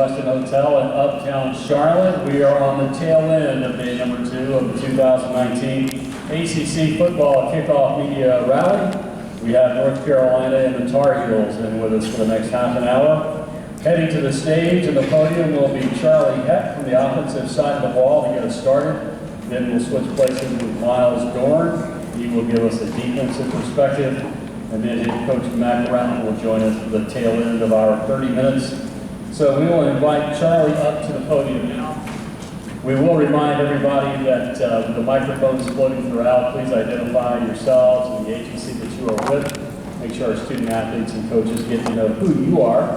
Westin Hotel in Uptown Charlotte. We are on the tail end of day number 2 of the 2019 ACC Football Kickoff Media Rally. We have North Carolina and the Tar Heels in with us for the next half an hour. Heading to the stage and the podium will be Charlie Heck from the offensive side of the ball to get us started. Then we'll switch places with Miles Dorn. He will give us a defensive perspective. And then head coach Matt Brown will join us for the tail end of our 30 minutes. So we will invite Charlie up to the podium now. We will remind everybody that with the microphones floating throughout, please identify yourselves and the agency that you are with. Make sure our student athletes and coaches get to know who you are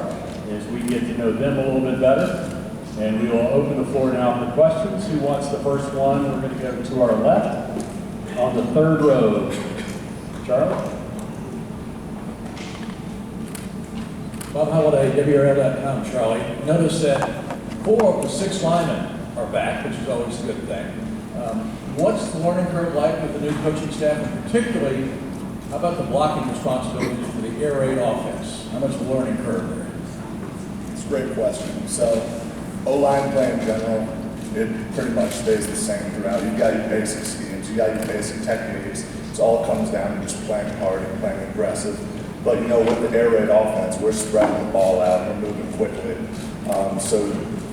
as we get to know them a little bit better. And we will open the floor now for questions. Who wants the first one? We're going to go to our left on the third row. Charlie? Bob Holiday, WRL.com, Charlie. Notice that 4 of the 6 linemen are back, which is always a good thing. What's the learning curve like with the new coaching staff, and particularly, how about the blocking responsibilities for the air raid offense? How much of a learning curve there? It's a great question. So, O-line play in general, it pretty much stays the same throughout. You've got your basic schemes, you got your basic techniques. It all comes down to just playing hard and playing aggressive. But you know, with the air raid offense, we're spreading the ball out and we're moving quickly. So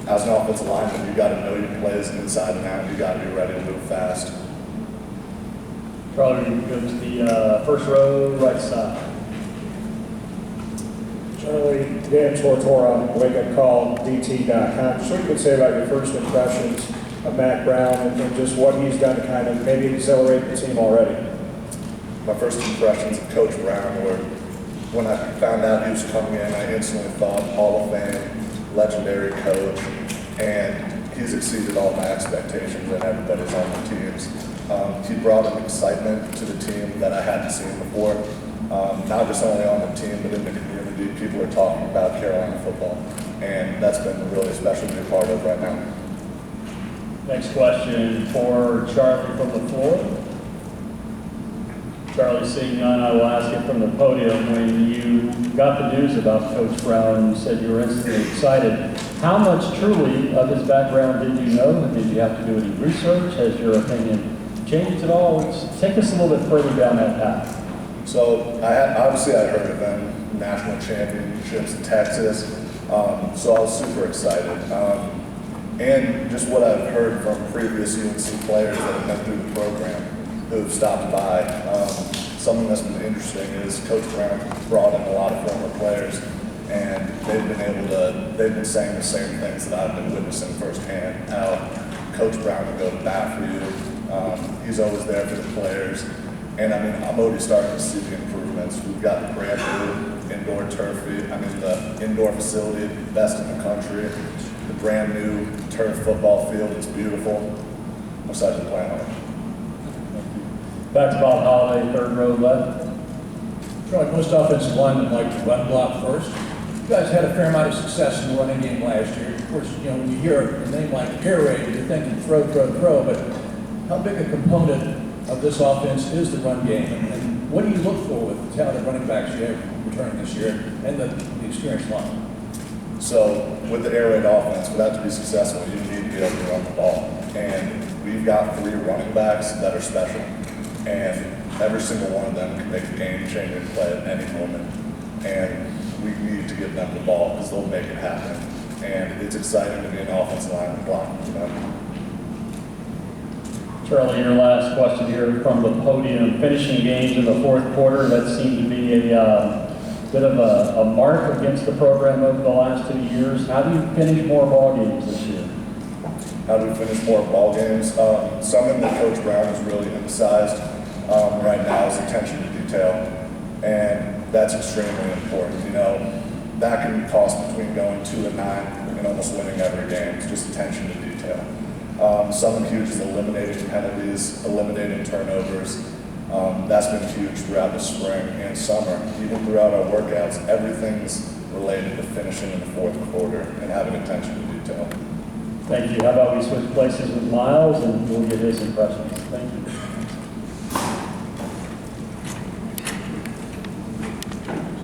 as an offensive lineman, you got to know your plays inside and out. You got to be ready to move fast. Charlie, you go to the first row, right side. Charlie, Dan Tortora, Wake Up Call, DT.com. Just what you could say about your first impressions of Matt Brown and just what he's done to kind of maybe accelerate the team already. My first impressions of Coach Brown were, when I found out he was coming in, I instantly thought Hall of Fame, legendary coach, and he's exceeded all my expectations and everybody's on the teams. He brought an excitement to the team that I hadn't seen before, not just only on the team, but in the community. People are talking about Carolina football, and that's been really special to be a part of right now. Next question for Charlie from the floor. Charlie, seeing none, I will ask it from the podium. When you got the news about Coach Brown, you said you were instantly excited. How much truly of his background did you know? Did you have to do any research? Has your opinion changed at all? Take us a little bit further down that path. So obviously I heard of them, national championships in Texas, so I was super excited. And just what I've heard from previous UNC players that have been through the program, who've stopped by. Something that's been interesting is Coach Brown brought in a lot of former players, and they've been saying the same things that I've been witnessing firsthand. How Coach Brown will go to bat for you. He's always there for the players. And I mean, I'm already starting to see the improvements. We've got the brand new indoor turf field, the indoor facility, best in the country. The brand new turf football field, it's beautiful. I'm excited to play on it. Back to Bob Holiday, third row left. Charlie, most offensive linemen like to run block first. You guys had a fair amount of success in the running game last year. Of course, you know, when you hear a name like air raid, you're thinking throw, but how big a component of this offense is the run game? And what do you look for with the talented running backs you have returning this year and the experienced line? So with the air raid offense, for that to be successful, you need to be able to run the ball. And we've got 3 running backs that are special. And every single one of them can make a game-changing play at any moment. And we need to give them the ball because they'll make it happen. And it's exciting to be an offensive lineman blocking for them. Charlie, your last question here from the podium. Finishing games in the fourth quarter, that seemed to be a bit of a mark against the program over the last 2 years. How do you finish more ball games this year? How do we finish more ball games? Something that Coach Brown has really emphasized right now is attention to detail, and that's extremely important. You know, that can cost between going 2-9 and almost winning every game. It's just attention to detail. Something huge is eliminating penalties, eliminating turnovers. That's been huge throughout the spring and summer. Even throughout our workouts, everything's related to finishing in the fourth quarter and having attention to detail. Thank you. How about we switch places with Miles and we'll get his impressions. Thank you.